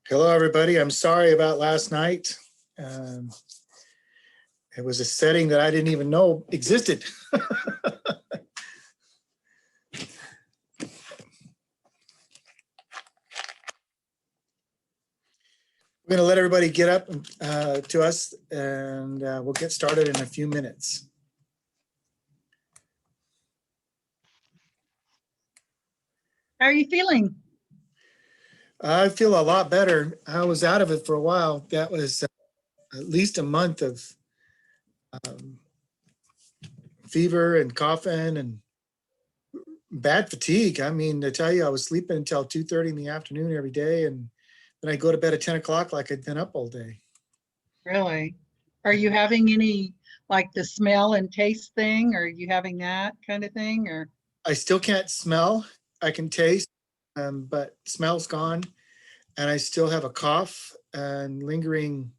Hello, everybody. I'm sorry about last night. Um, it was a setting that I didn't even know existed. We're going to let everybody get up to us, and we'll get started in a few minutes. How are you feeling? I feel a lot better. I was out of it for a while. That was at least a month of um, fever and coughing and bad fatigue. I mean, to tell you, I was sleeping until 2:30 in the afternoon every day, and then I go to bed at 10 o'clock like I'd been up all day. Really? Are you having any, like the smell and taste thing? Are you having that kind of thing or? I still can't smell. I can taste, but smell's gone. And I still have a cough and lingering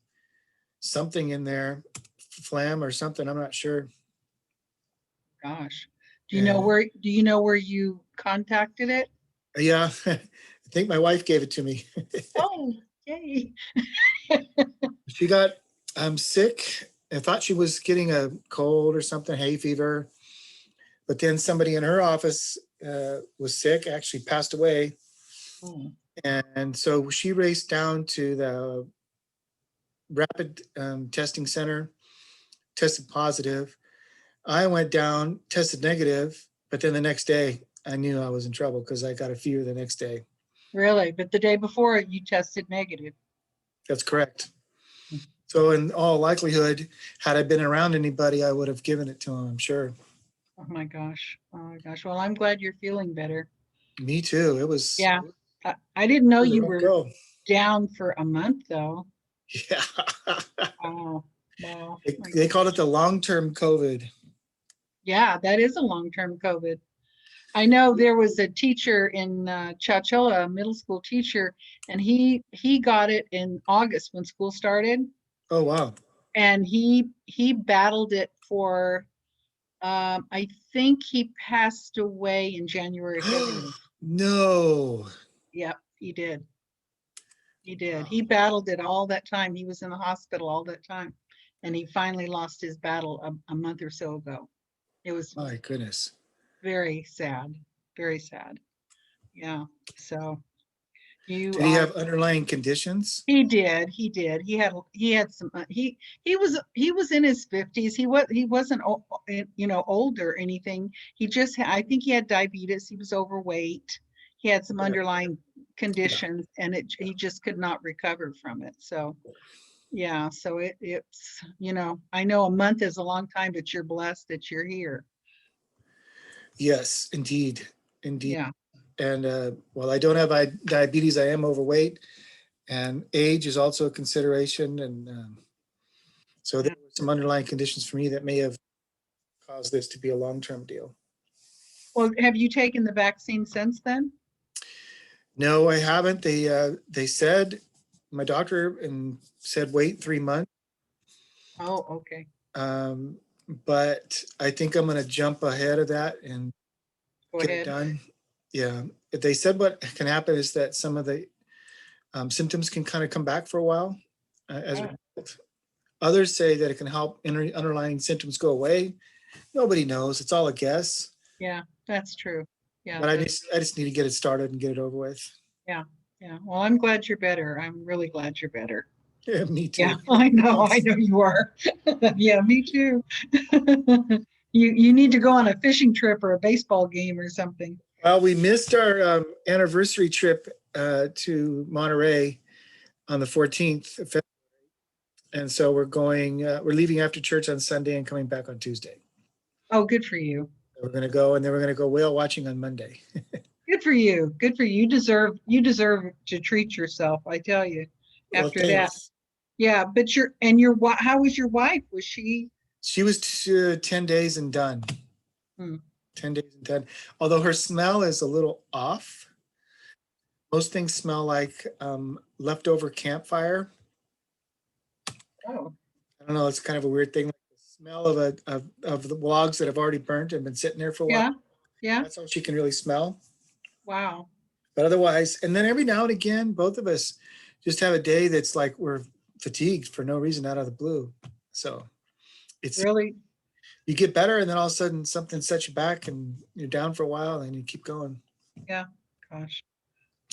something in there, phlegm or something. I'm not sure. Gosh. And Do you know where you contacted it? yeah, I think my wife gave it to me. Oh, yay. She got sick. I thought she was getting a cold or something, hay fever. But then somebody in her office was sick, actually passed away. Oh, And so she raced down to the rapid testing center, tested positive. I went down, tested negative, but then the next day I knew I was in trouble because I got a fever the next day. really? But the day before you tested negative. That's correct. So in all likelihood, had I been around anybody, I would have given it to them, I'm sure. Oh my gosh. Oh my gosh. Well, I'm glad you're feeling better. Me too. It was, Yeah. I didn't know it was a you rough were go. down for a month though. Yeah. Wow. Wow. They called it the long-term COVID. Yeah, that is a long-term COVID. I know there was a teacher in Chowchilla, a middle school teacher, and he got it in August when school started, Oh, wow. and he battled it for I think he passed away in January, February. No. Yep, he did. He did. Wow. He battled it all that time. He was in the hospital all that time, and he finally lost his battle a month or so ago. It was My goodness. very sad, very sad. Yeah. So you Did he are have underlying conditions? he did. He did. He had some he was in his 50s. He wasn't old or anything. He just I think he had diabetes. He was overweight. He had some Okay. underlying Yeah. conditions and he just could not recover from it. So yeah, so it's I know a month is a long time, but you're blessed that you're here. Yes, indeed. Indeed. Yeah. And while I don't have diabetes, I am overweight, and age is also a consideration. And so there Yeah. were some underlying conditions for me that may have caused this to be a long-term deal. Well, have you taken the vaccine since then? No, I haven't. They said, my doctor and said wait 3 months. Oh, okay. Um, but I think I'm going to jump ahead of that and Go get it ahead. done. Yeah. They said what can happen is that some of the symptoms can kind of come back for a while as a Oh, result. Others say that it can help underlying symptoms go away. Nobody knows. It's all a guess. yeah, that's true. Yeah, But that's I just need to get it started and get it over with. yeah, yeah. Well, I'm glad you're better. I'm really glad you're better. Yeah, me Yeah, too. I know you are. Yeah, me too. You need to go on a fishing trip or a baseball game or something. Well, we missed our anniversary trip to Monterey on the 14th of February. And so we're leaving after church on Sunday and coming back on Tuesday. Oh, good for you. We're going to go, and then we're going to go whale watching on Monday. Good for you. Good for you. You deserve to treat yourself, I tell you. Well, After that. thanks. Yeah, but how was your wife? Was she? She was 10 days and done. Hmm. 10 days and done. Although her smell is a little off. Most things smell like leftover campfire. Oh, I don't know. It's kind of a weird thing. Like the smell of the logs that have already burnt and been sitting there for a while. yeah, yeah. That's all she can really smell. Wow. But otherwise, and then every now and again, both of us, just have a day that's like we're fatigued for no reason out of the blue. So it's, Really? you get better and then all of a sudden something sets you back and you're down for a while and you keep going. Yeah, gosh.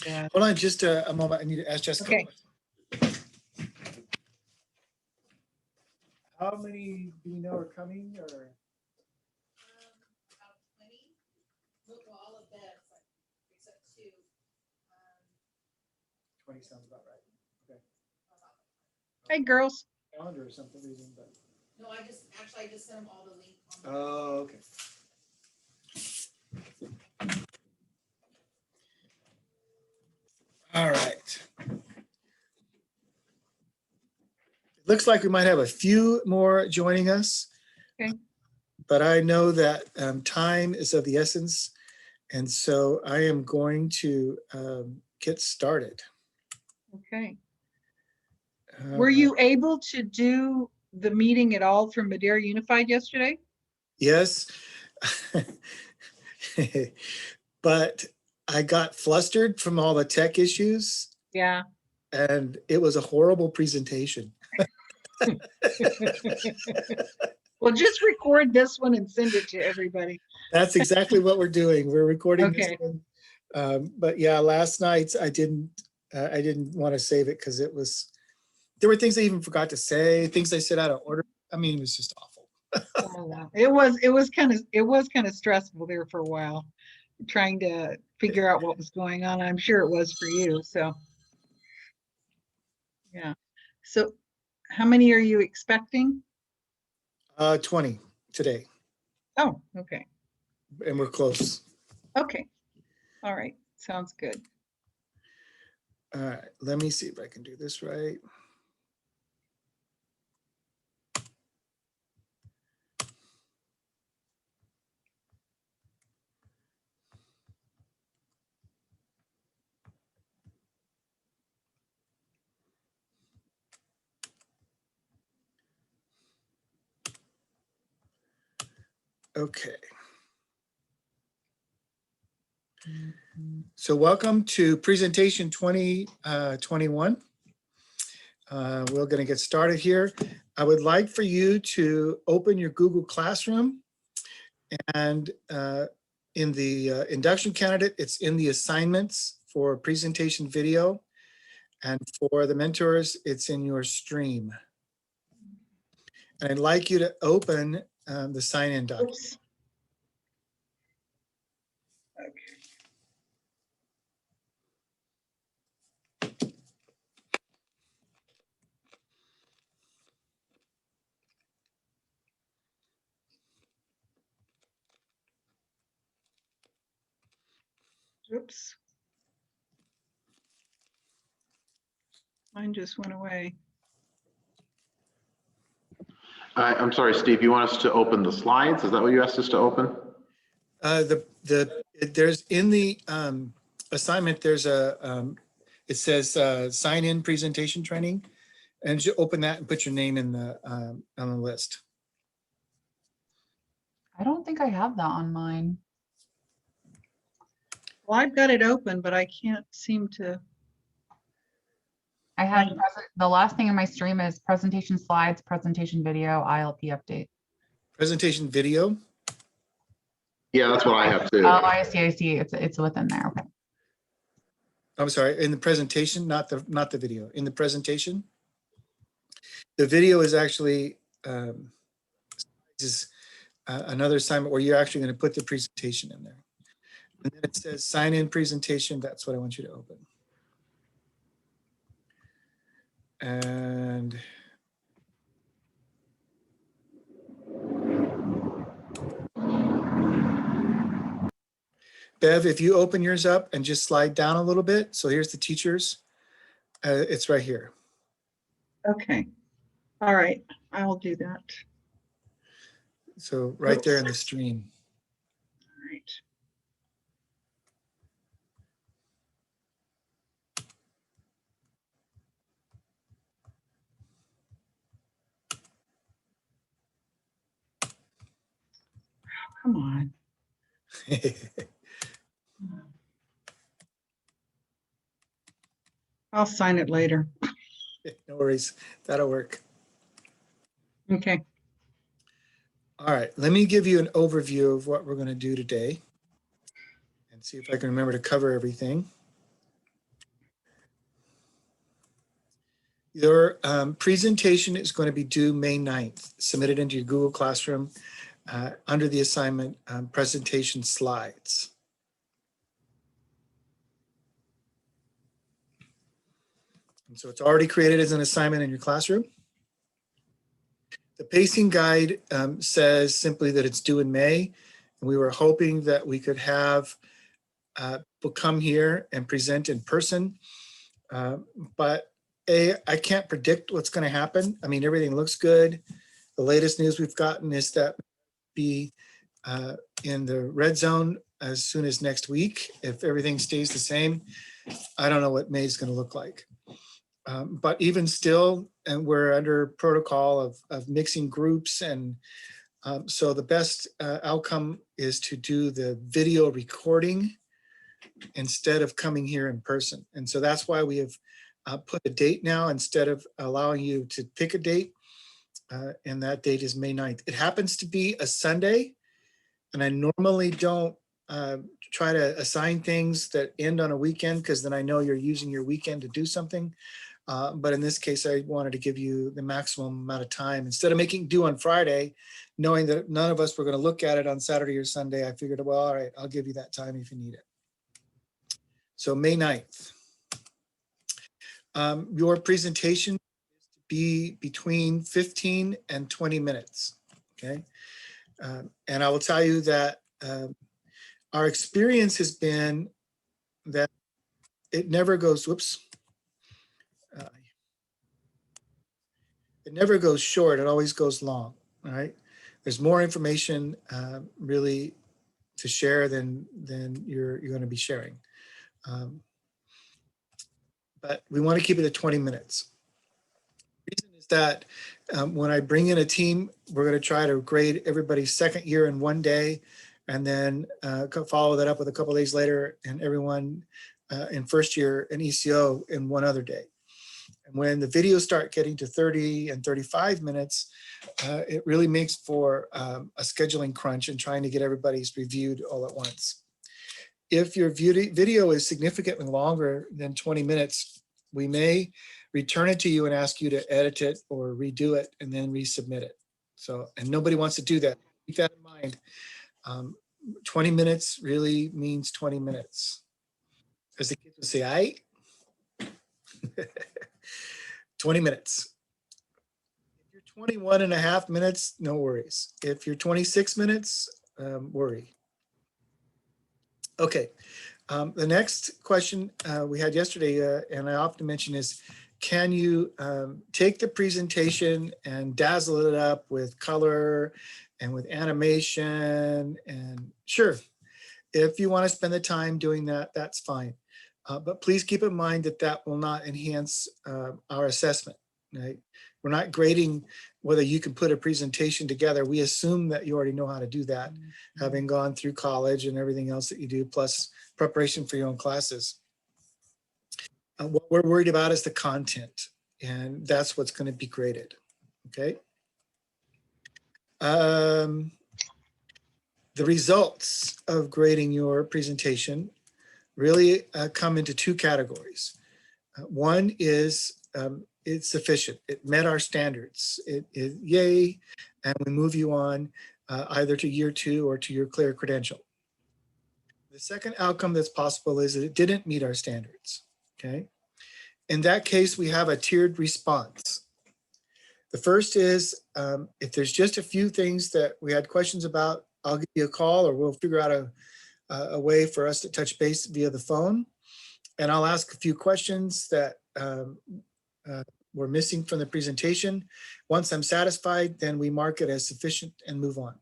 Yeah, Hold on just a moment. I need to ask Jessica. okay. How many do we know are coming or? About 20. Well, all of this, except two. 20 sounds about right. Okay. Hey, girls. Calendar or something reason, but. No, I just sent them all the link. On Oh, okay. All right. Looks like we might have a few more joining us. Okay. But I know that time is of the essence. And so I am going to get started. Okay. Were you able to do the meeting at all from Madeira Unified yesterday? Yes. But I got flustered from all the tech issues Yeah. and it was a horrible presentation. Well, just record this one and send it to everybody. That's exactly what we're doing. We're recording this Okay. one. But yeah, last night I didn't want to save it because there were things I even forgot to say, things I said out of order. I mean, it was just awful. Oh, wow. It was kind of stressful there for a while, trying to figure out what was going on. I'm sure it was for you. So, yeah. So, how many are you expecting? 20 today, Oh, okay. and we're close. Okay. All right. Sounds good. All right, let me see if I can do this right. Okay. So welcome to presentation 2021. We're going to get started here. I would like for you to open your Google Classroom, and in the induction candidate, it's in the assignments for presentation video, and for the mentors, it's in your stream. And I'd like you to open the sign-in document. Oops. Okay. Oops. Mine just went away. I'm sorry, Steve, you want us to open the slides? Is that what you asked us to open? There's in the assignment, there's it says sign in presentation training, and you open that and put your name in the on the list. I don't think I have that on mine. Well, I've got it open, but I can't seem to. I have the last thing in my stream is presentation slides, presentation video, ILP update. Presentation video. Yeah, that's what I have too. Oh, I see. It's within there. Okay. I'm sorry, in the presentation, not the video. In the presentation, the video is actually another assignment where you're actually going to put the presentation in there. And then it says sign in presentation. That's what I want you to open. And Bev, if you open yours up and just slide down a little bit. So here's the teachers. It's right here. Okay. All right. I'll do that. So right there in the stream. All right. Come on. I'll sign it later. No worries, that'll work. Okay. All right, let me give you an overview of what we're going to do today and see if I can remember to cover everything. Your presentation is going to be due May 9th, submitted into your Google Classroom under the assignment presentation slides. And so it's already created as an assignment in your classroom. The pacing guide says simply that it's due in May. And we were hoping that we could have people come here and present in person. But I can't predict what's going to happen. I mean, everything looks good. The latest news we've gotten is that be in the red zone as soon as next week. If everything stays the same, I don't know what May is going to look like. But even still, and we're under protocol of mixing groups. And so the best outcome is to do the video recording instead of coming here in person. And so that's why we have put a date now instead of allowing you to pick a date. And that date is May 9th. It happens to be a Sunday. And I normally don't try to assign things that end on a weekend because then I know you're using your weekend to do something. But in this case, I wanted to give you the maximum amount of time. Instead of making due on Friday, knowing that none of us were going to look at it on Saturday or Sunday, I figured, well, all right, I'll give you that time if you need it. So May 9th. Your presentation is to be between 15 and 20 minutes, okay? And I will tell you that our experience has been that it never goes, whoops. It never goes short, it always goes long, all right? There's more information really to share than you're gonna be sharing. But we wanna keep it at 20 minutes. The reason is that when I bring in a team, we're gonna try to grade everybody's second year in one day and then follow that up with a couple days later and everyone in first year in ECO in one other day. And when the videos start getting to 30 and 35 minutes, it really makes for a scheduling crunch and trying to get everybody's reviewed all at once. If your video is significantly longer than 20 minutes, we may return it to you and ask you to edit it or redo it and then resubmit it. So, and nobody wants to do that. Keep that in mind. 20 minutes really means 20 minutes. As the kids would say, "Aight." 20 minutes. If you're 21 and a half minutes, no worries. If you're 26 minutes, worry. Okay, the next question we had yesterday, and I often mention is, can you take the presentation and dazzle it up with color and with animation? And sure, if you want to spend the time doing that, that's fine. But please keep in mind that that will not enhance our assessment, right? We're not grading whether you can put a presentation together. We assume that you already know how to do that, having gone through college and everything else that you do, plus preparation for your own classes. What we're worried about is the content, and that's what's going to be graded, okay? The results of grading your presentation really come into two categories. One is it's sufficient. It met our standards. Yay, and we move you on either to year 2 or to your clear credential. The second outcome that's possible is that it didn't meet our standards, okay? In that case, we have a tiered response. The first is if there's just a few things that we had questions about, I'll give you a call or we'll figure out a way for us to touch base via the phone. And I'll ask a few questions that were missing from the presentation. Once I'm satisfied, then we mark it as sufficient and move on.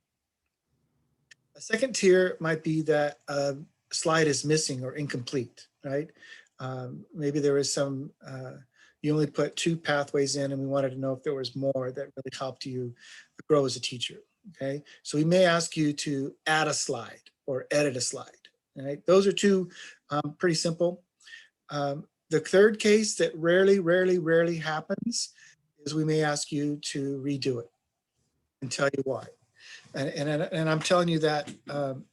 A second tier might be that a slide is missing or incomplete, right? Maybe there is some, you only put 2 pathways in and we wanted to know if there was more that really helped you grow as a teacher, okay? So we may ask you to add a slide or edit a slide, right? Those are 2 pretty simple. The third case that rarely happens is we may ask you to redo it and tell you why. And I'm telling you that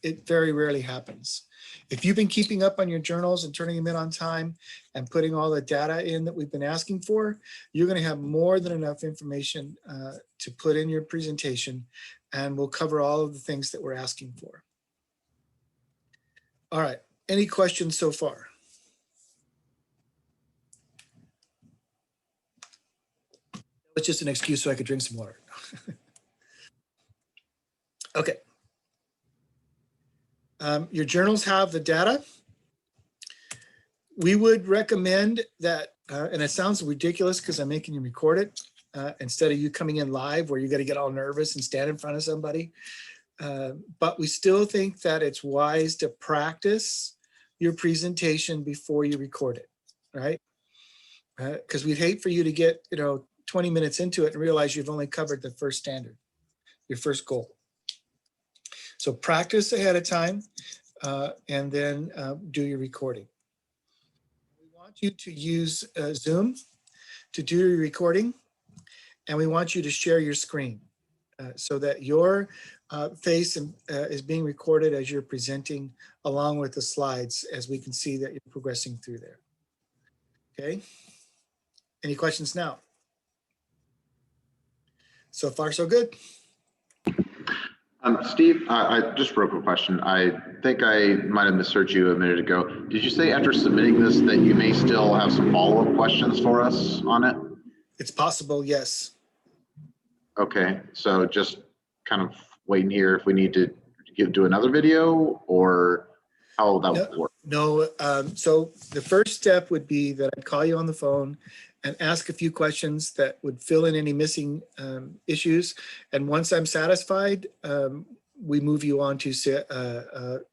it very rarely happens. If you've been keeping up on your journals and turning them in on time and putting all the data in that we've been asking for, you're going to have more than enough information to put in your presentation, and we'll cover all of the things that we're asking for. All right, any questions so far? It's just an excuse so I could drink some water. Okay. Your journals have the data. We would recommend that, and it sounds ridiculous because I'm making you record it instead of you coming in live where you got to get all nervous and stand in front of somebody. But we still think that it's wise to practice your presentation before you record it, right? Because we'd hate for you to get 20 minutes into it and realize you've only covered the first standard, your first goal. So practice ahead of time and then do your recording. We want you to use Zoom to do your recording, and we want you to share your screen so that your face is being recorded as you're presenting along with the slides, as we can see that you're progressing through there. Okay. Any questions now? So far, so good. Steve, I just broke a question. I think I might have misheard you a minute ago. Did you say after submitting this that you may still have some follow-up questions for us on it? It's possible, yes. Okay, so just kind of waiting here if we need to do another video, or how that would work? No, so the first step would be that I'd call you on the phone and ask a few questions that would fill in any missing issues. And once I'm satisfied, we move you on to the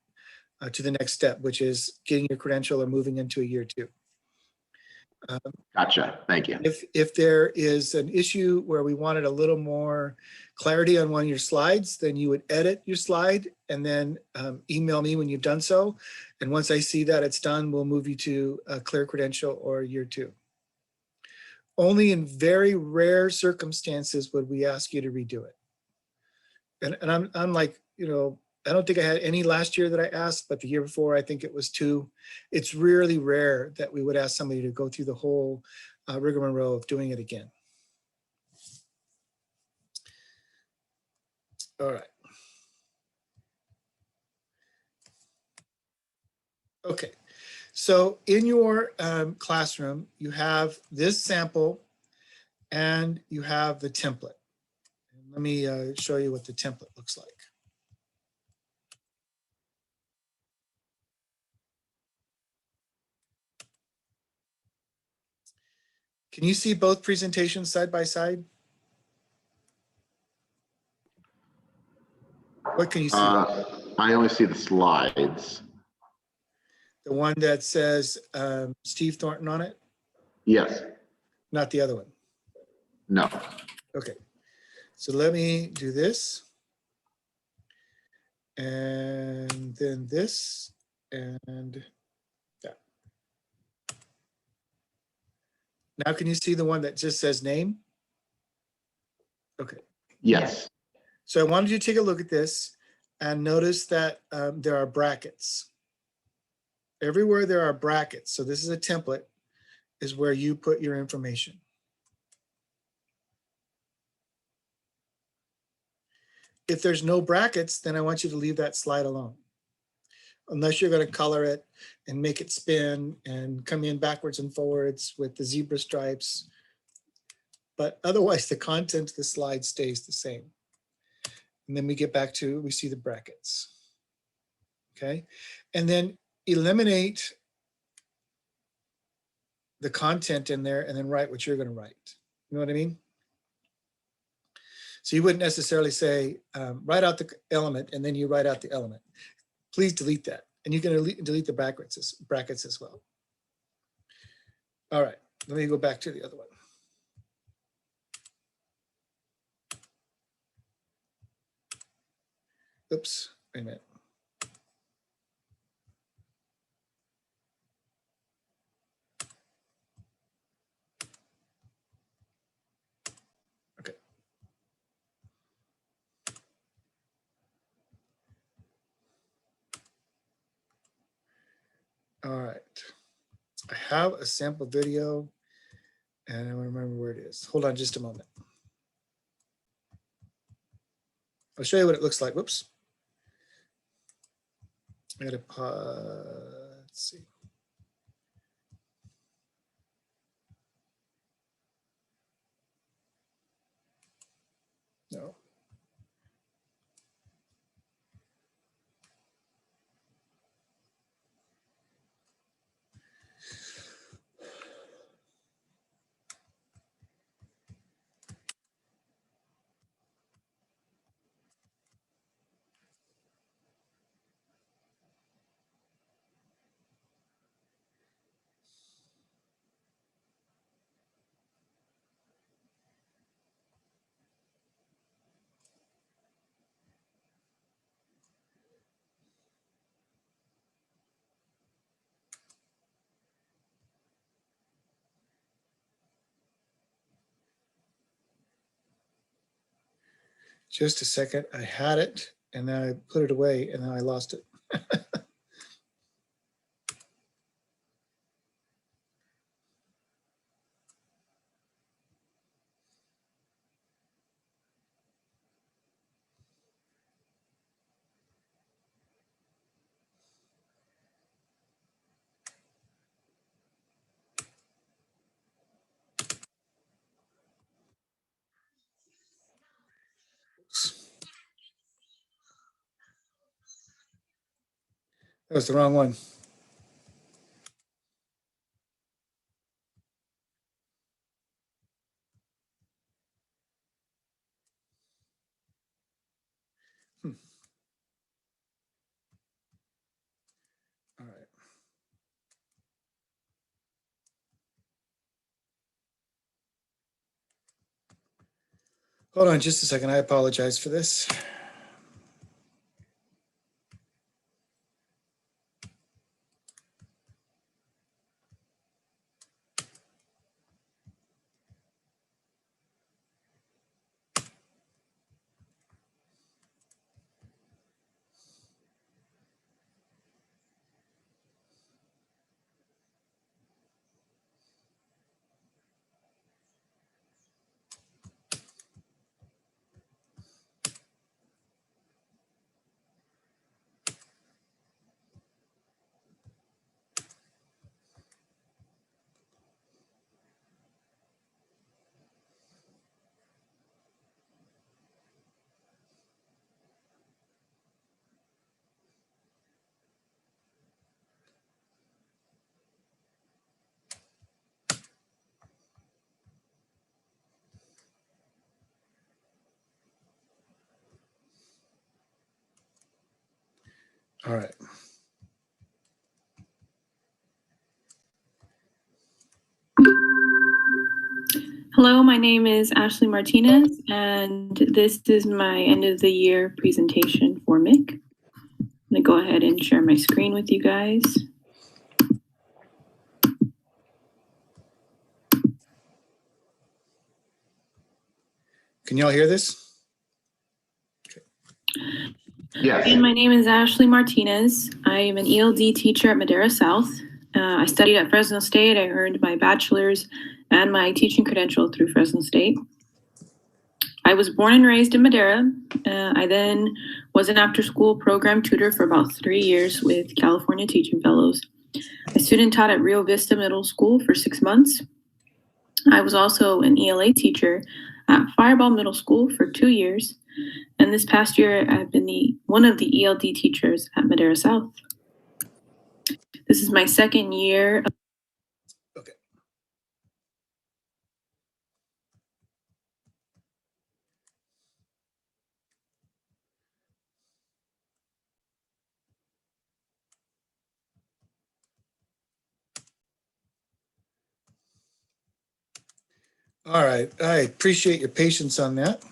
next step, which is getting your credential or moving into a year 2. Gotcha, thank you. If there is an issue where we wanted a little more clarity on one of your slides, then you would edit your slide and then email me when you've done so. And once I see that it's done, we'll move you to a clear credential or year 2. Only in very rare circumstances would we ask you to redo it. And I'm like, I don't think I had any last year that I asked, but the year before, I think it was 2. It's really rare that we would ask somebody to go through the whole rigmarole of doing it again. All right. Okay. So in your classroom, you have this sample and you have the template. Let me show you what the template looks like. Can you see both presentations side by side? What can you see? I only see the slides. The one that says Steve Thornton on it, Yes, not the other one. no. Okay, so let me do this. And then this and that. Now can you see the one that just says name? Okay. Yes. So I wanted you to take a look at this and notice that there are brackets. Everywhere there are brackets, so this is a template, is where you put your information. If there's no brackets, then I want you to leave that slide alone. Unless you're going to color it and make it spin and come in backwards and forwards with the zebra stripes. But otherwise, the content of the slide stays the same. And then we get back to, we see the brackets. Okay. And then eliminate the content in there and then write what you're going to write. You know what I mean? So you wouldn't necessarily say, write out the element and then you write out the element. Please delete that. And you can delete the brackets as well. All right, let me go back to the other one. Oops, wait a minute. All right. I have a sample video and I don't remember where it is. Hold on just a moment. I'll show you what it looks like. Whoops. I gotta let's see. No. Just a second. I had it and then I put it away and then I lost it. That was the wrong one. All right. Hold on just a second. I apologize for this. All right. Hello, my name is Ashley Martinez, and this is my end of the year presentation for MIC. I'm gonna go ahead and share my screen with you guys. Can y'all hear this? Yes. And my name is Ashley Martinez. I am an ELD teacher at Madera South. I studied at Fresno State. I earned my bachelor's and my teaching credential through Fresno State. I was born and raised in Madera. I then was an after-school program tutor for about 3 years with California Teaching Fellows. I student taught at Rio Vista Middle School for 6 months. I was also an ELA teacher at Fireball Middle School for 2 years. And this past year, I've been one of the ELD teachers at Madera South. This is my second year. Okay. All right. I appreciate your patience on that.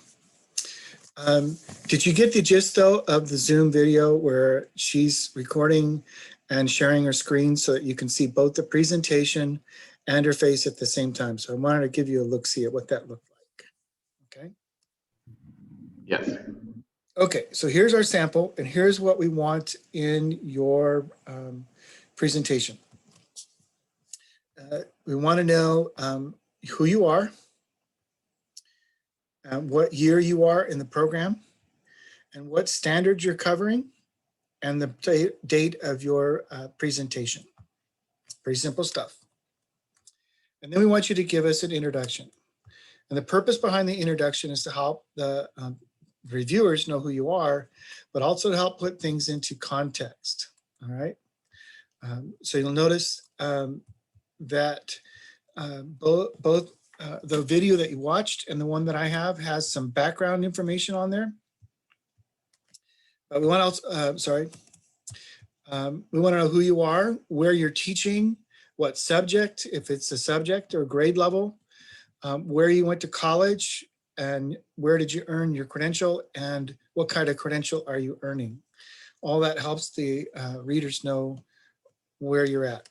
Did you get the gist though of the Zoom video where she's recording and sharing her screen so that you can see both the presentation and her face at the same time? So I wanted to give you a look-see at what that looked like. Okay. Yes. Okay, so here's our sample and here's what we want in your presentation. We want to know who you are, what year you are in the program, and what standards you're covering, and the date of your presentation. Pretty simple stuff. And then we want you to give us an introduction. And the purpose behind the introduction is to help the reviewers know who you are, but also to help put things into context. All right. So you'll notice that both the video that you watched and the one that I have has some background information on there. But we want to we want to know who you are, where you're teaching, what subject, if it's a subject or grade level, where you went to college, and where did you earn your credential, and what kind of credential are you earning. All that helps the readers know where you're at.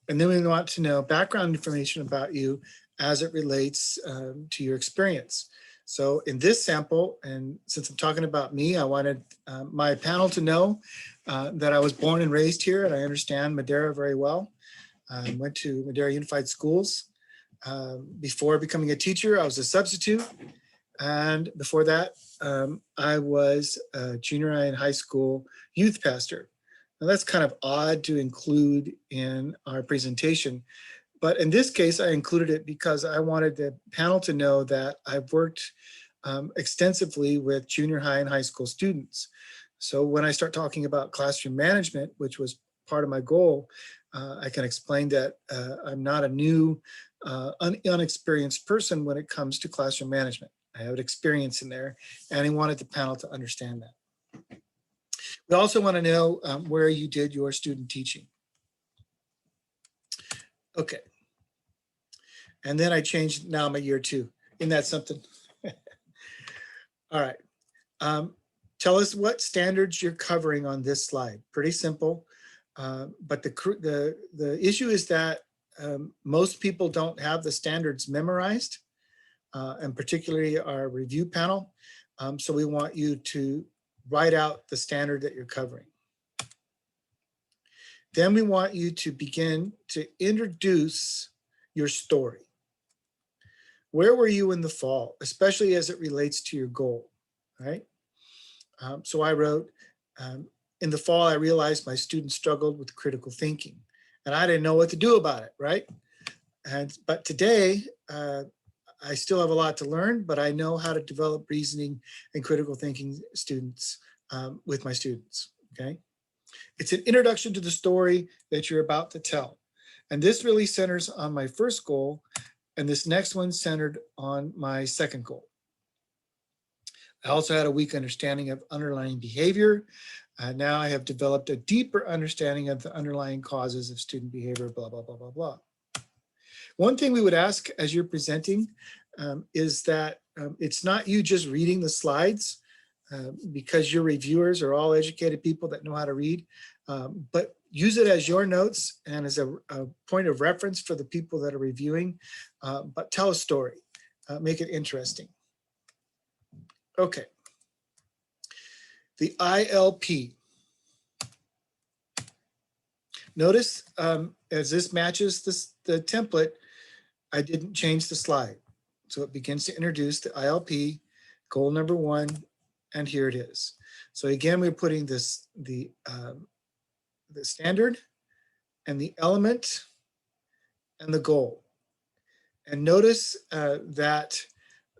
And then we want to know background information about you as it relates to your experience. So in this sample, and since I'm talking about me, I wanted my panel to know that I was born and raised here, and I understand Madera very well. I went to Madera Unified Schools. Before becoming a teacher, I was a substitute. And before that, I was a junior high and high school youth pastor. Now that's kind of odd to include in our presentation, but in this case, I included it because I wanted the panel to know that I've worked extensively with junior high and high school students. So when I start talking about classroom management, which was part of my goal, I can explain that I'm not a new, unexperienced person when it comes to classroom management. I have experience in there, and I wanted the panel to understand that. We also want to know where you did your student teaching. Okay. And then I changed, now I'm a year 2. Isn't that something? All right. Tell us what standards you're covering on this slide. Pretty simple. But the issue is that most people don't have the standards memorized, and particularly our review panel. So we want you to write out the standard that you're covering. Then we want you to begin to introduce your story. Where were you in the fall, especially as it relates to your goal, right? So I wrote, in the fall, I realized my students struggled with critical thinking, and I didn't know what to do about it, right? But today, I still have a lot to learn, but I know how to develop reasoning and critical thinking students with my students, okay? It's an introduction to the story that you're about to tell. And this really centers on my first goal, and this next one centered on my second goal. I also had a weak understanding of underlying behavior. Now I have developed a deeper understanding of the underlying causes of student behavior, blah, blah, blah, blah, blah. One thing we would ask as you're presenting is that it's not you just reading the slides because your reviewers are all educated people that know how to read, but use it as your notes and as a point of reference for the people that are reviewing, but tell a story, make it interesting. Okay. The ILP. Notice as this matches the template, I didn't change the slide. So it begins to introduce the ILP, goal number 1, and here it is. So again, we're putting this the standard and the element and the goal. And notice that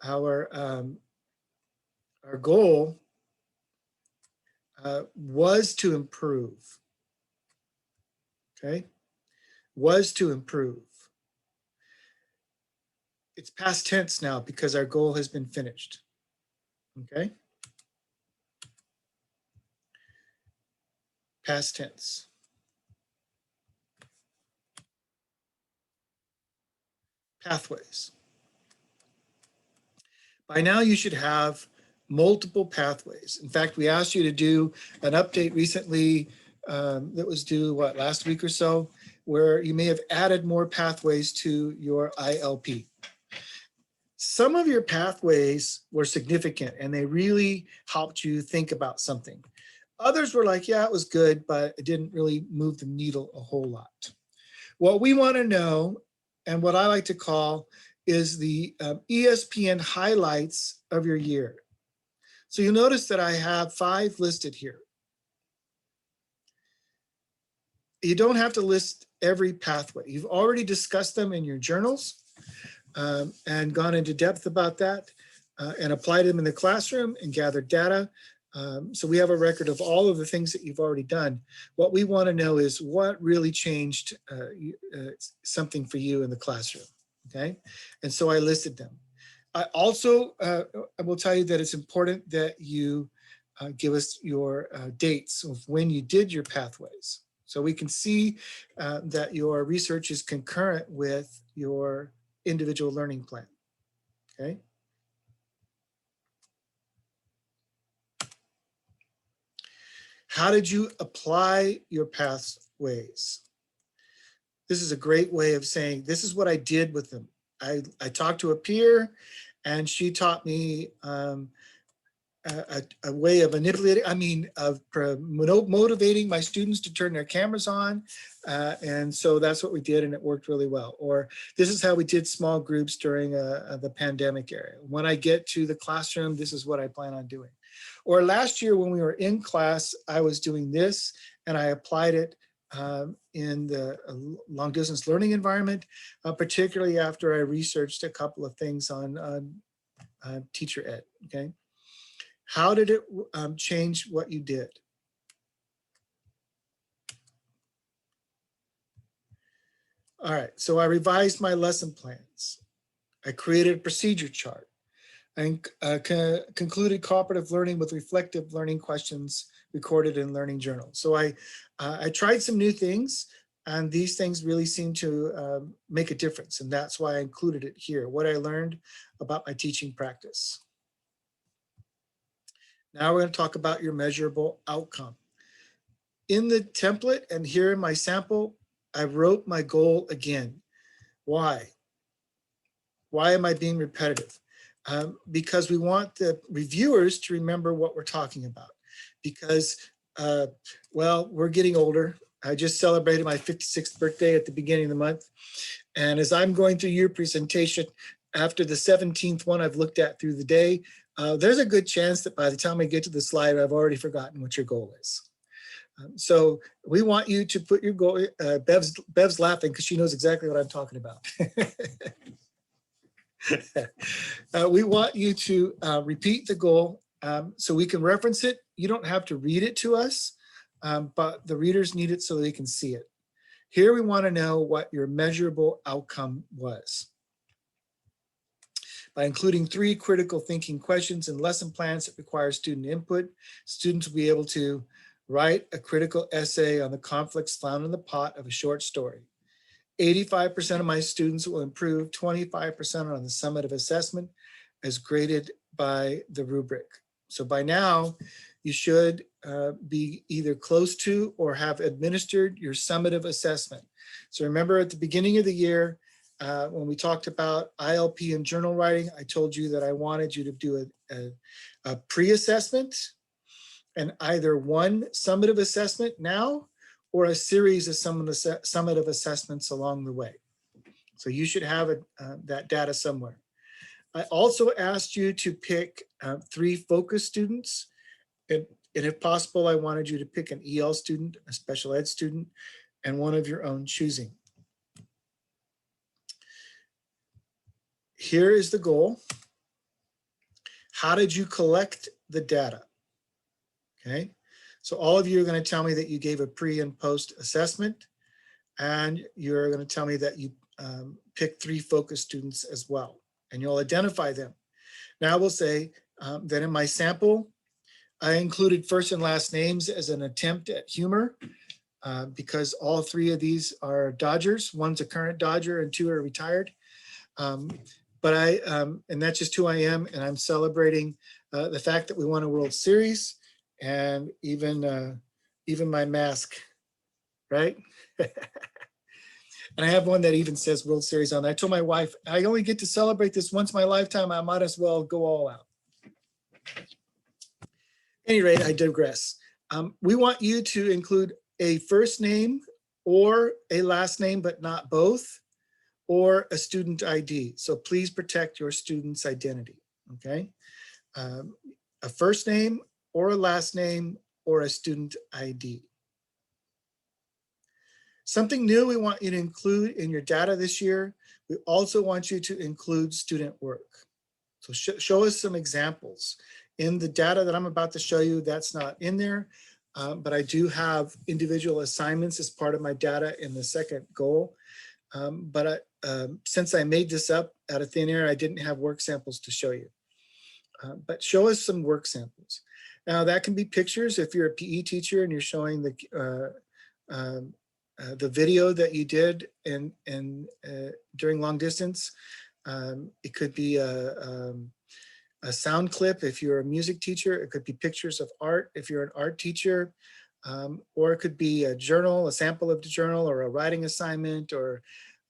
our goal was to improve. Okay, was to improve. It's past tense now because our goal has been finished. Okay, past tense. Pathways. By now you should have multiple pathways. In fact, we asked you to do an update recently that was due, what, last week or so, where you may have added more pathways to your ILP. Some of your pathways were significant and they really helped you think about something. Others were like, yeah, it was good, but it didn't really move the needle a whole lot. What we want to know and what I like to call is the ESPN highlights of your year. So you'll notice that I have 5 listed here. You don't have to list every pathway. You've already discussed them in your journals and gone into depth about that and applied them in the classroom and gathered data. So we have a record of all of the things that you've already done. What we want to know is what really changed something for you in the classroom, okay? And so I listed them. I also I will tell you that it's important that you give us your dates of when you did your pathways. So we can see that your research is concurrent with your individual learning plan, okay? How did you apply your pathways? This is a great way of saying, this is what I did with them. I talked to a peer and she taught me a way of manipulating, motivating my students to turn their cameras on. And so that's what we did and it worked really well. Or this is how we did small groups during the pandemic era. When I get to the classroom, this is what I plan on doing. Or last year when we were in class, I was doing this and I applied it in the long distance learning environment, particularly after I researched a couple of things on teacher ed, okay? How did it change what you did? All right, so I revised my lesson plans. I created a procedure chart. I concluded cooperative learning with reflective learning questions recorded in learning journals. So I tried some new things and these things really seem to make a difference. And that's why I included it here, what I learned about my teaching practice. Now we're going to talk about your measurable outcome. In the template and here in my sample, I wrote my goal again. Why? Why am I being repetitive? Because we want the reviewers to remember what we're talking about. Because, well, we're getting older. I just celebrated my 56th birthday at the beginning of the month. And as I'm going through your presentation, after the 17th one I've looked at through the day, there's a good chance that by the time I get to the slide, I've already forgotten what your goal is. So we want you to put your goal, Bev's laughing because she knows exactly what I'm talking about. We want you to repeat the goal so we can reference it. You don't have to read it to us, but the readers need it so they can see it. Here we want to know what your measurable outcome was. By including 3 critical thinking questions and lesson plans that require student input, students will be able to write a critical essay on the conflicts found in the plot of a short story. 85% of my students will improve 25% on the summative assessment as graded by the rubric. So by now, you should be either close to or have administered your summative assessment. So remember at the beginning of the year, when we talked about ILP and journal writing, I told you that I wanted you to do a pre-assessment and either one summative assessment now or a series of summative assessments along the way. So you should have that data somewhere. I also asked you to pick 3 focus students. And if possible, I wanted you to pick an EL student, a special ed student, and one of your own choosing. Here is the goal. How did you collect the data? Okay, so all of you are going to tell me that you gave a pre and post assessment, and you're going to tell me that you picked 3 focus students as well, and you'll identify them. Now I will say that in my sample, I included first and last names as an attempt at humor because all 3 of these are Dodgers. One's a current Dodger and 2 are retired. But and that's just who I am, and I'm celebrating the fact that we won a World Series, and even my mask, right? And I have one that even says World Series on it. I told my wife, I only get to celebrate this once in my lifetime. I might as well go all out. At any rate, I digress. We want you to include a first name or a last name, but not both, or a student ID. So please protect your student's identity, okay? A first name or a last name or a student ID. Something new we want you to include in your data this year, we also want you to include student work. So show us some examples. In the data that I'm about to show you, that's not in there, but I do have individual assignments as part of my data in the second goal. Since I made this up out of thin air, I didn't have work samples to show you. But show us some work samples. Now that can be pictures if you're a PE teacher and you're showing the video that you did during long distance. It could be a sound clip if you're a music teacher. It could be pictures of art if you're an art teacher. Or it could be a journal, a sample of the journal, or a writing assignment, or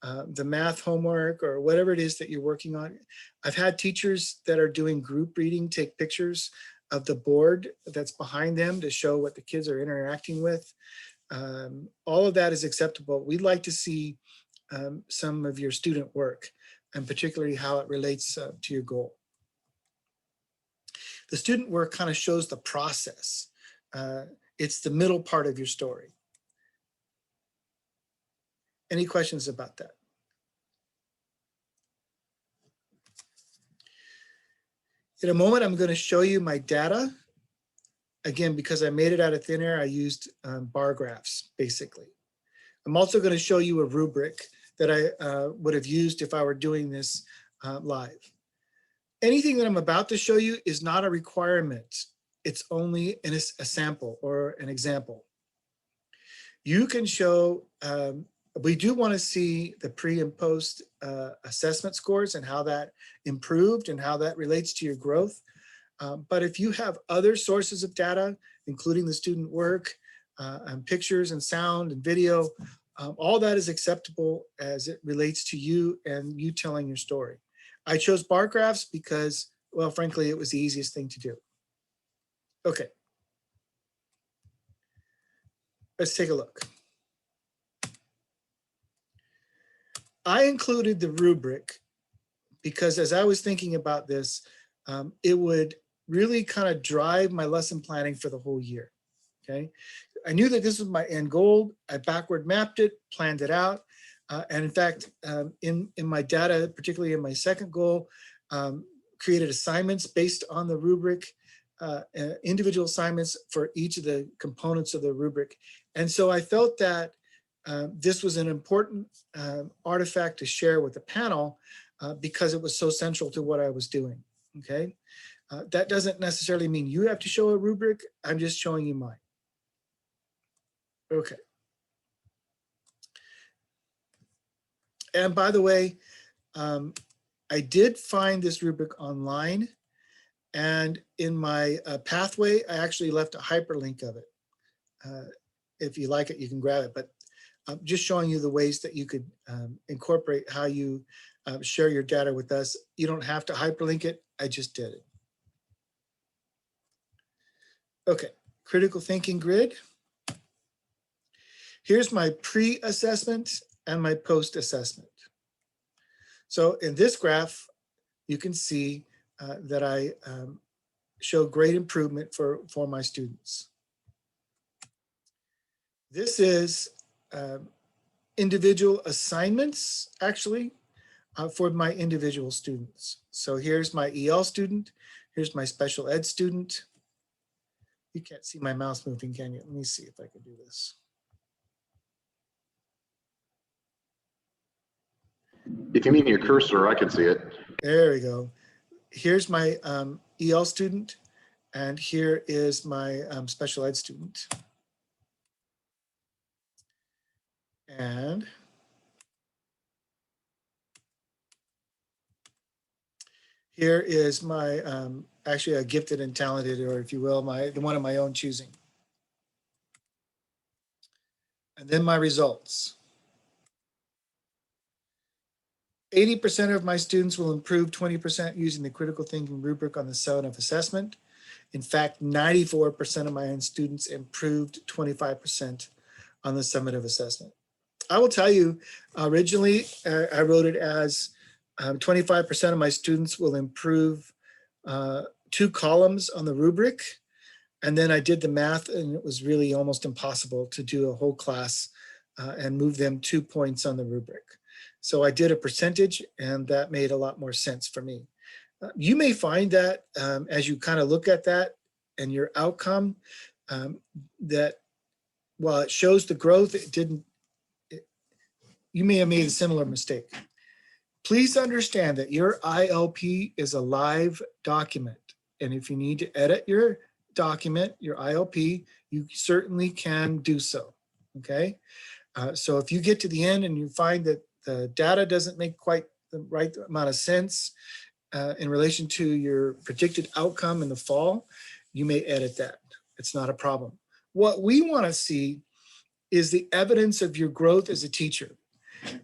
the math homework, or whatever it is that you're working on. I've had teachers that are doing group reading take pictures of the board that's behind them to show what the kids are interacting with. All of that is acceptable. We'd like to see some of your student work, and particularly how it relates to your goal. The student work kind of shows the process. It's the middle part of your story. Any questions about that? In a moment, I'm going to show you my data. Again, because I made it out of thin air, I used bar graphs, basically. I'm also going to show you a rubric that I would have used if I were doing this live. Anything that I'm about to show you is not a requirement. It's only a sample or an example. You can show, we do want to see the pre and post assessment scores and how that improved and how that relates to your growth. But if you have other sources of data, including the student work, and pictures and sound and video, all that is acceptable as it relates to you and you telling your story. I chose bar graphs because, well, frankly, it was the easiest thing to do. Okay. Let's take a look. I included the rubric because as I was thinking about this, it would really kind of drive my lesson planning for the whole year, okay? I knew that this was my end goal. I backward mapped it, planned it out. And in fact, in my data, particularly in my second goal, created assignments based on the rubric, individual assignments for each of the components of the rubric. And so I felt that this was an important artifact to share with the panel because it was so central to what I was doing, okay? That doesn't necessarily mean you have to show a rubric. I'm just showing you mine. Okay. And by the way, I did find this rubric online, and in my pathway, I actually left a hyperlink of it. If you like it, you can grab it, but I'm just showing you the ways that you could incorporate how you share your data with us. You don't have to hyperlink it, I just did it. Okay, critical thinking grid. Here's my pre-assessment and my post-assessment. So in this graph, you can see that I show great improvement for my students. This is individual assignments, actually, for my individual students. So here's my EL student. Here's my special ed student. You can't see my mouse moving, can you? Let me see if I can do this. If you mean your cursor, I can see it. There we go. Here's my EL student, and here is my special ed student. And here is my, actually a gifted and talented, or if you will, the one of my own choosing. And then my results. 80% of my students will improve 20% using the critical thinking rubric on the summative assessment. In fact, 94% of my own students improved 25% on the summative assessment. I will tell you, originally, I wrote it as 25% of my students will improve 2 columns on the rubric. And then I did the math, and it was really almost impossible to do a whole class and move them 2 points on the rubric. So I did a percentage, and that made a lot more sense for me. You may find that as you kind of look at that and your outcome, that while it shows the growth, you may have made a similar mistake. Please understand that your ILP is a live document. And if you need to edit your document, your ILP, you certainly can do so, okay? So if you get to the end and you find that the data doesn't make quite the right amount of sense in relation to your predicted outcome in the fall, you may edit that. It's not a problem. What we want to see is the evidence of your growth as a teacher.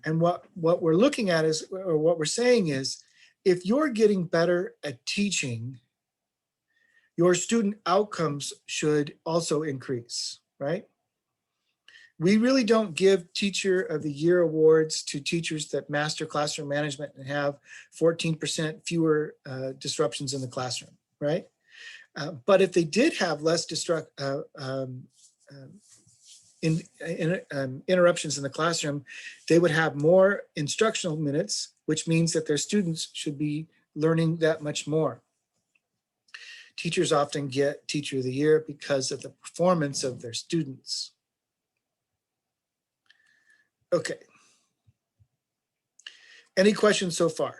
And what we're looking at is, or what we're saying is, if you're getting better at teaching, your student outcomes should also increase, right? We really don't give Teacher of the Year awards to teachers that master classroom management and have 14% fewer disruptions in the classroom, right? But if they did have less interruptions in the classroom, they would have more instructional minutes, which means that their students should be learning that much more. Teachers often get Teacher of the Year because of the performance of their students. Okay. Any questions so far?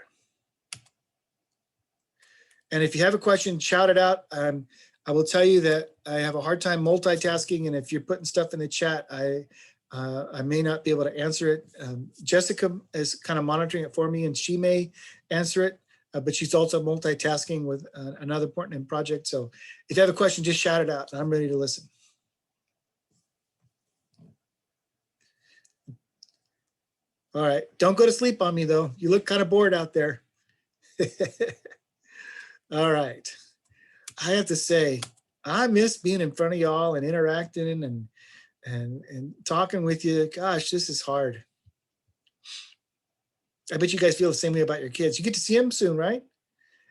And if you have a question, shout it out. I will tell you that I have a hard time multitasking, and if you're putting stuff in the chat, I may not be able to answer it. Jessica is kind of monitoring it for me, and she may answer it, but she's also multitasking with another important project. So if you have a question, just shout it out, and I'm ready to listen. All right, don't go to sleep on me though. You look kind of bored out there. All right. I have to say, I miss being in front of y'all and interacting and talking with you. Gosh, this is hard. I bet you guys feel the same way about your kids. You get to see them soon, right?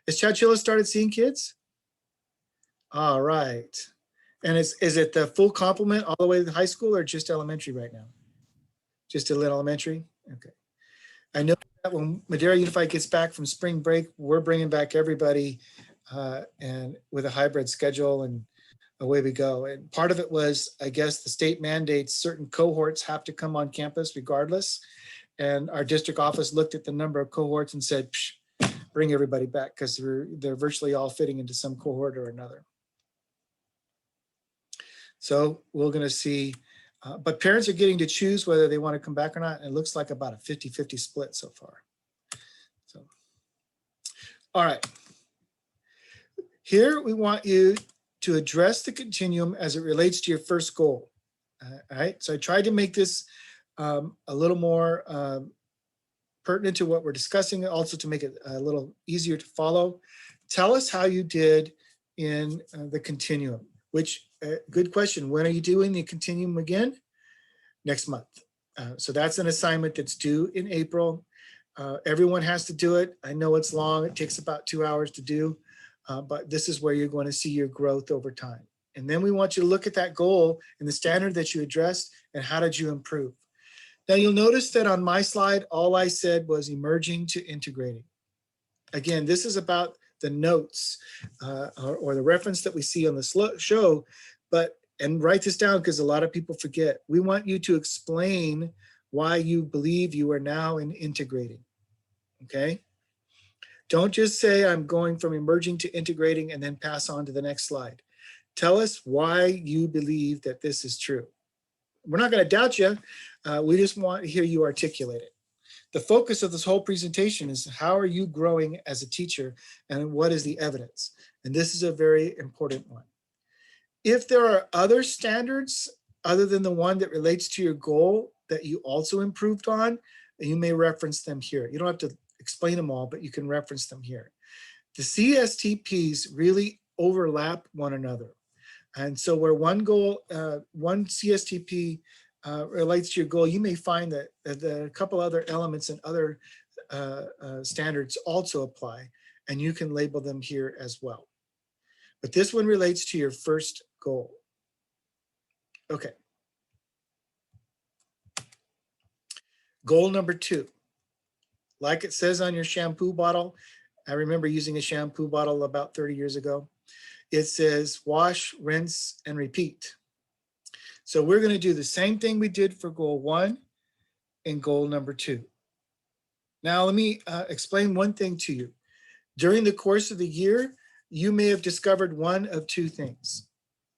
Has Chowchilla started seeing kids? All right. And is it the full complement all the way to high school or just elementary right now? Just a little elementary? Okay. I know that when Madera Unified gets back from spring break, we're bringing back everybody and with a hybrid schedule, and away we go. And part of it was, I guess, the state mandates certain cohorts have to come on campus regardless. And our district office looked at the number of cohorts and said, bring everybody back, because they're virtually all fitting into some cohort or another. So we're going to see, but parents are getting to choose whether they want to come back or not. And it looks like about a 50-50 split so far. So, all right. Here we want you to address the continuum as it relates to your first goal. All right. So I tried to make this a little more pertinent to what we're discussing, also to make it a little easier to follow. Tell us how you did in the continuum, which, good question. When are you doing the continuum again? Next month. So that's an assignment that's due in April. Everyone has to do it. I know it's long. It takes about 2 hours to do, but this is where you're going to see your growth over time. And then we want you to look at that goal and the standard that you addressed and how did you improve. Now you'll notice that on my slide, all I said was emerging to integrating. Again, this is about the notes or the reference that we see on the show, and write this down because a lot of people forget. We want you to explain why you believe you are now in integrating, okay? Don't just say I'm going from emerging to integrating and then pass on to the next slide. Tell us why you believe that this is true. We're not going to doubt you. We just want to hear you articulate it. The focus of this whole presentation is how are you growing as a teacher and what is the evidence? And this is a very important one. If there are other standards other than the one that relates to your goal that you also improved on, you may reference them here. You don't have to explain them all, but you can reference them here. The CSTPs really overlap one another. And so where one goal, one CSTP relates to your goal, you may find that a couple other elements and other standards also apply, and you can label them here as well. But this one relates to your first goal. Okay. Goal number 2. Like it says on your shampoo bottle, I remember using a shampoo bottle about 30 years ago. It says wash, rinse, and repeat. So we're going to do the same thing we did for goal 1 and goal number 2. Now, let me explain one thing to you. During the course of the year, you may have discovered one of 2 things.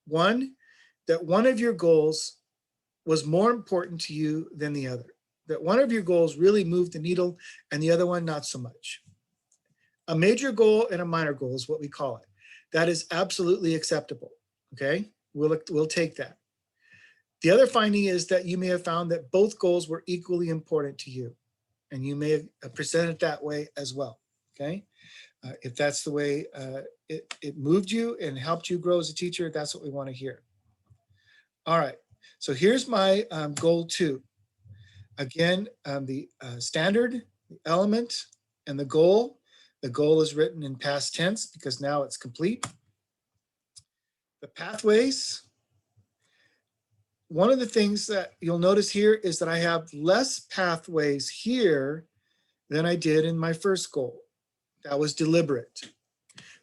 One, that one of your goals was more important to you than the other. That one of your goals really moved the needle and the other one not so much. A major goal and a minor goal is what we call it. That is absolutely acceptable, okay? We'll take that. The other finding is that you may have found that both goals were equally important to you, and you may have presented that way as well, okay? If that's the way it moved you and helped you grow as a teacher, that's what we want to hear. All right, so here's my goal 2. Again, the standard, the element, and the goal. The goal is written in past tense because now it's complete. The pathways. One of the things that you'll notice here is that I have less pathways here than I did in my first goal. That was deliberate.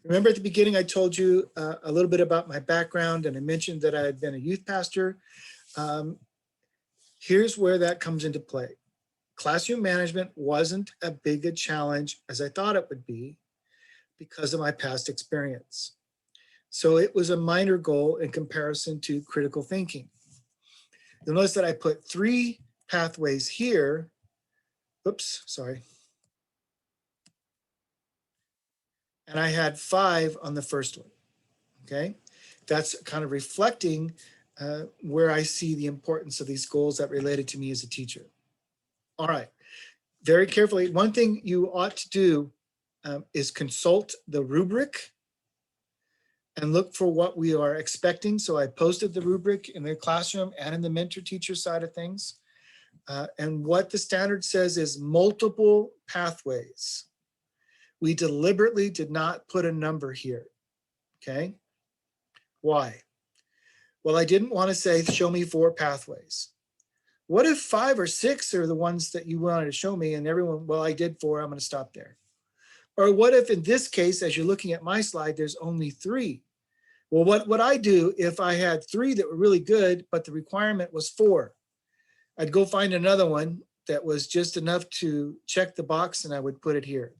Remember at the beginning, I told you a little bit about my background, and I mentioned that I had been a youth pastor. Here's where that comes into play. Classroom management wasn't as big a challenge as I thought it would be because of my past experience. So it was a minor goal in comparison to critical thinking. You'll notice that I put 3 pathways here. Oops, sorry. And I had 5 on the first one, okay? That's kind of reflecting where I see the importance of these goals that related to me as a teacher. All right, very carefully. One thing you ought to do is consult the rubric and look for what we are expecting. So I posted the rubric in the classroom and in the mentor teacher side of things. And what the standard says is multiple pathways. We deliberately did not put a number here, okay? Why? Well, I didn't want to say, show me 4 pathways. What if 5 or 6 are the ones that you wanted to show me and everyone, well, I did 4, I'm going to stop there. Or what if in this case, as you're looking at my slide, there's only 3? Well, what would I do if I had 3 that were really good, but the requirement was 4? I'd go find another one that was just enough to check the box and I would put it here.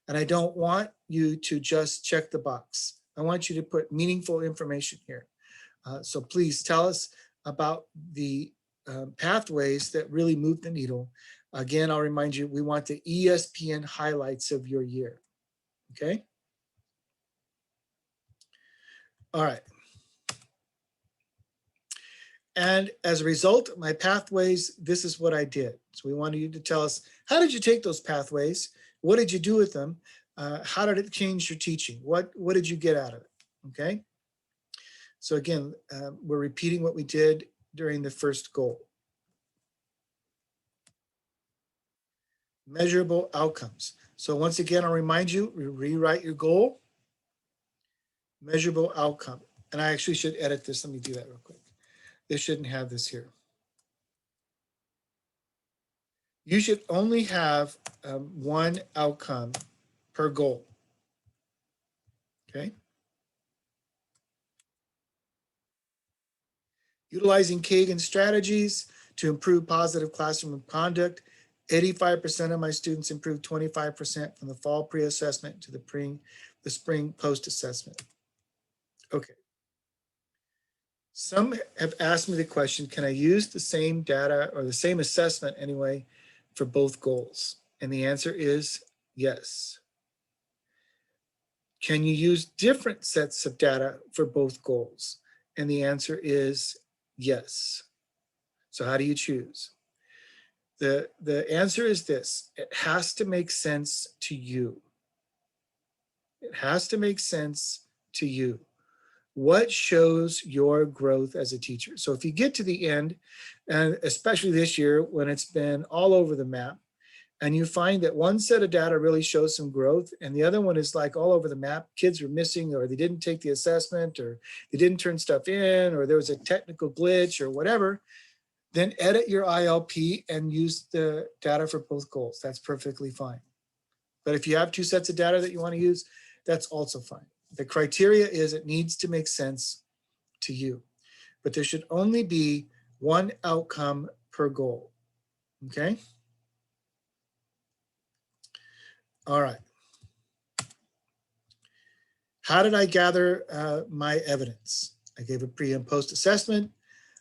And I don't want you to just check the box. I want you to put meaningful information here. So please tell us about the pathways that really move the needle. Again, I'll remind you, we want the ESPN highlights of your year, okay? All right. And as a result of my pathways, this is what I did. So we wanted you to tell us, how did you take those pathways? What did you do with them? How did it change your teaching? What did you get out of it, okay? So again, we're repeating what we did during the first goal. Measurable outcomes. So once again, I'll remind you, rewrite your goal. Measurable outcome. And I actually should edit this. Let me do that real quick. This shouldn't have this here. You should only have 1 outcome per goal, okay? Utilizing Kagan strategies to improve positive classroom conduct. 85% of my students improved 25% from the fall pre-assessment to the spring post-assessment. Okay. Some have asked me the question, can I use the same data or the same assessment anyway for both goals? And the answer is yes. Can you use different sets of data for both goals? And the answer is yes. So how do you choose? The answer is this: it has to make sense to you. It has to make sense to you. what shows your growth as a teacher. So if you get to the end, and especially this year when it's been all over the map, and you find that one set of data really shows some growth and the other one is like all over the map, kids are missing, or they didn't take the assessment, or they didn't turn stuff in, or there was a technical glitch or whatever, then edit your ILP and use the data for both goals. That's perfectly fine. But if you have two sets of data that you want to use, that's also fine. The criteria is it needs to make sense to you, but there should only be one outcome per goal, okay? All right. How did I gather my evidence? I gave a pre and post assessment.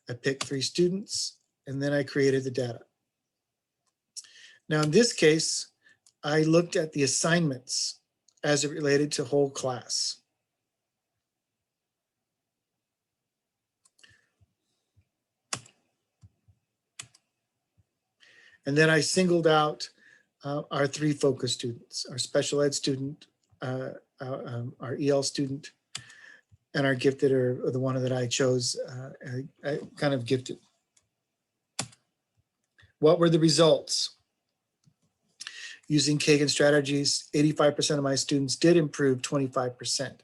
I picked 3 students, and then I created the data. Now, in this case, I looked at the assignments as it related to whole class. And then I singled out our 3 focus students, our special ed student, our EL student, and our gifted, or the one that I chose, I kind of gifted. What were the results? Using Kagan strategies, 85% of my students did improve 25%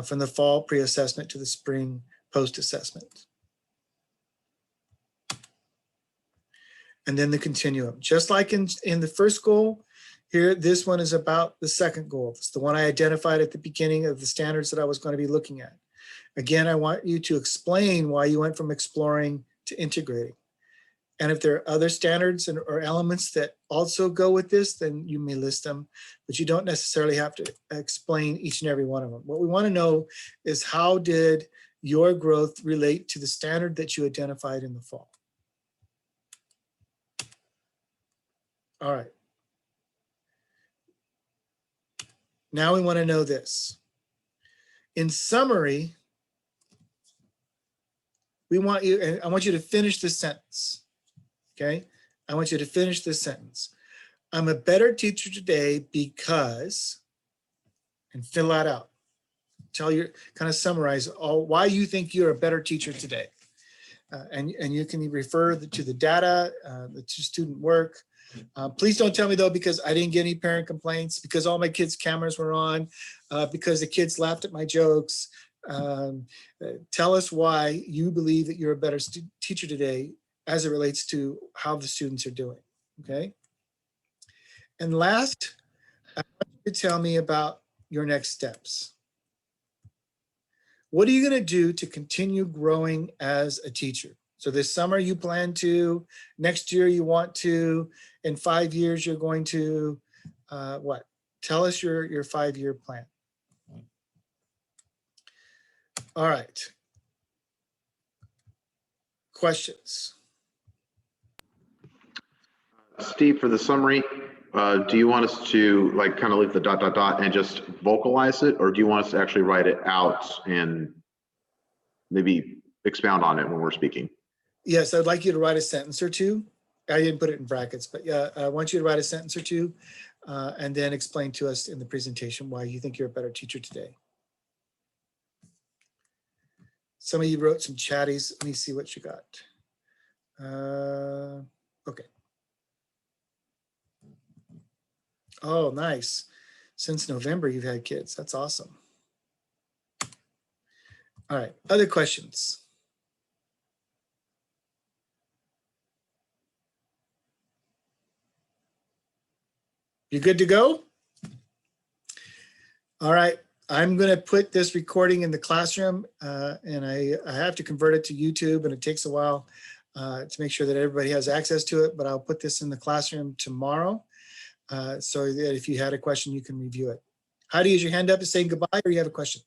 from the fall pre-assessment to the spring post-assessment. And then the continuum. Just like in the first goal, here, this one is about the second goal. It's the one I identified at the beginning of the standards that I was going to be looking at. Again, I want you to explain why you went from exploring to integrating. And if there are other standards or elements that also go with this, then you may list them, but you don't necessarily have to explain each and every one of them. What we want to know is, how did your growth relate to the standard that you identified in the fall? All right. Now we want to know this. In summary, I want you to finish this sentence. Okay, I want you to finish this sentence. I'm a better teacher today because, and fill that out. Kind of summarize why you think you're a better teacher today. And you can refer to the data, to student work. Please don't tell me though, because I didn't get any parent complaints, because all my kids' cameras were on, because the kids laughed at my jokes. Tell us why you believe that you're a better teacher today as it relates to how the students are doing, okay? And last, I want you to tell me about your next steps. What are you gonna do to continue growing as a teacher? So this summer you plan to, next year you want to, in 5 years you're going to, what? Tell us your 5-year plan. All right. Questions? Steve, for the summary, do you want us to like kind of leave the ... and just vocalize it, or do you want us to actually write it out and maybe expound on it when we're speaking? Yes, I'd like you to write a sentence or two. I didn't put it in brackets, but yeah, I want you to write a sentence or two and then explain to us in the presentation why you think you're a better teacher today. Some of you wrote some chatties. Let me see what you got. Okay. Oh, nice. Since November, you've had kids. That's awesome. All right, other questions? You good to go? All right, I'm gonna put this recording in the classroom and I have to convert it to YouTube, and it takes a while to make sure that everybody has access to it, but I'll put this in the classroom tomorrow so that if you had a question, you can review it. Heidi, is your hand up to say goodbye, or you have a question?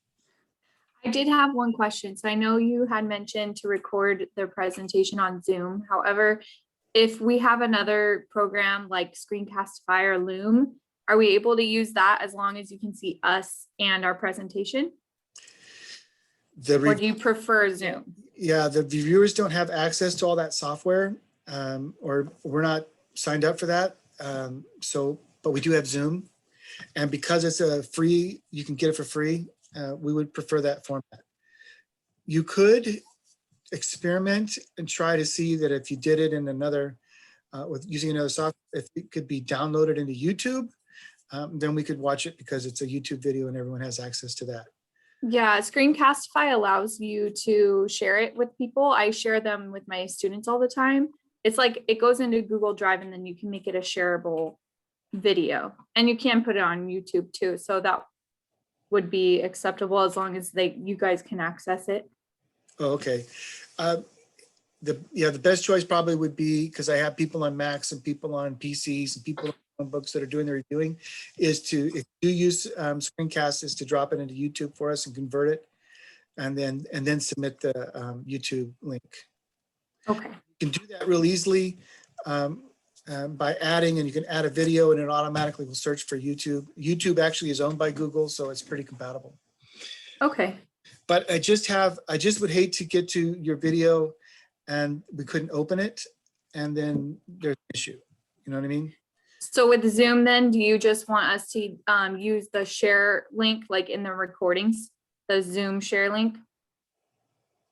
I did have one question. So I know you had mentioned to record the presentation on Zoom. However, if we have another program like Screencastify or Loom, are we able to use that as long as you can see us and our presentation? Or do you prefer Zoom? Yeah, the viewers don't have access to all that software, or we're not signed up for that. But we do have Zoom. And because it's a free, you can get it for free, we would prefer that format. You could experiment and try to see that if you did it in another, with using another software, if it could be downloaded into YouTube, then we could watch it because it's a YouTube video and everyone has access to that. Yeah, Screencastify allows you to share it with people. I share them with my students all the time. It's like it goes into Google Drive and then you can make it a shareable video, and you can put it on YouTube too. So that would be acceptable as long as you guys can access it. Oh, okay. The best choice probably would be, because I have people on Macs and people on PCs and people on books that are doing the reviewing, is to, if you use Screencast, is to drop it into YouTube for us and convert it, and then submit the YouTube link. Okay. You can do that real easily by adding, and you can add a video and it automatically will search for YouTube. YouTube actually is owned by Google, so it's pretty compatible. Okay. But I just would hate to get to your video and we couldn't open it and then there's an issue. You know what I mean? So with Zoom, then, do you just want us to use the share link like in the recordings, the Zoom share link?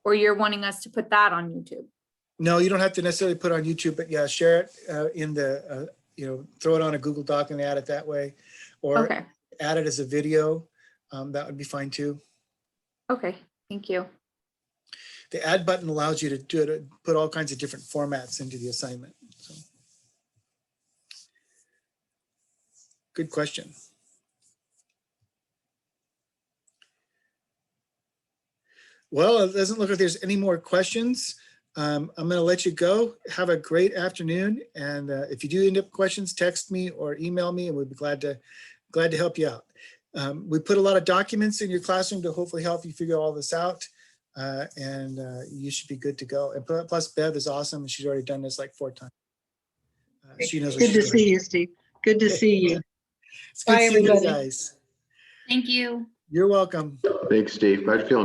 Or you're wanting us to put that on YouTube? No, you don't have to necessarily put it on YouTube, but yeah, share it in the, throw it on a Google Doc and add it that way. Or Okay. add it as a video. That would be fine too. Okay, thank you. The add button allows you to put all kinds of different formats into the assignment. So. Good question. Well, it doesn't look like there's any more questions. I'm going to let you go. Have a great afternoon. And if you do end up with questions, text me or email me, and we'd be glad to help you out. We put a lot of documents in your classroom to hopefully help you figure all this out. And you should be good to go. And plus Bev is awesome. She's already done this like 4 times. She knows what Good to she's doing. see you, Steve. Good to see you. It's good Bye, seeing you everybody. guys. Thank you. You're welcome. Thanks, Steve. Glad you're feeling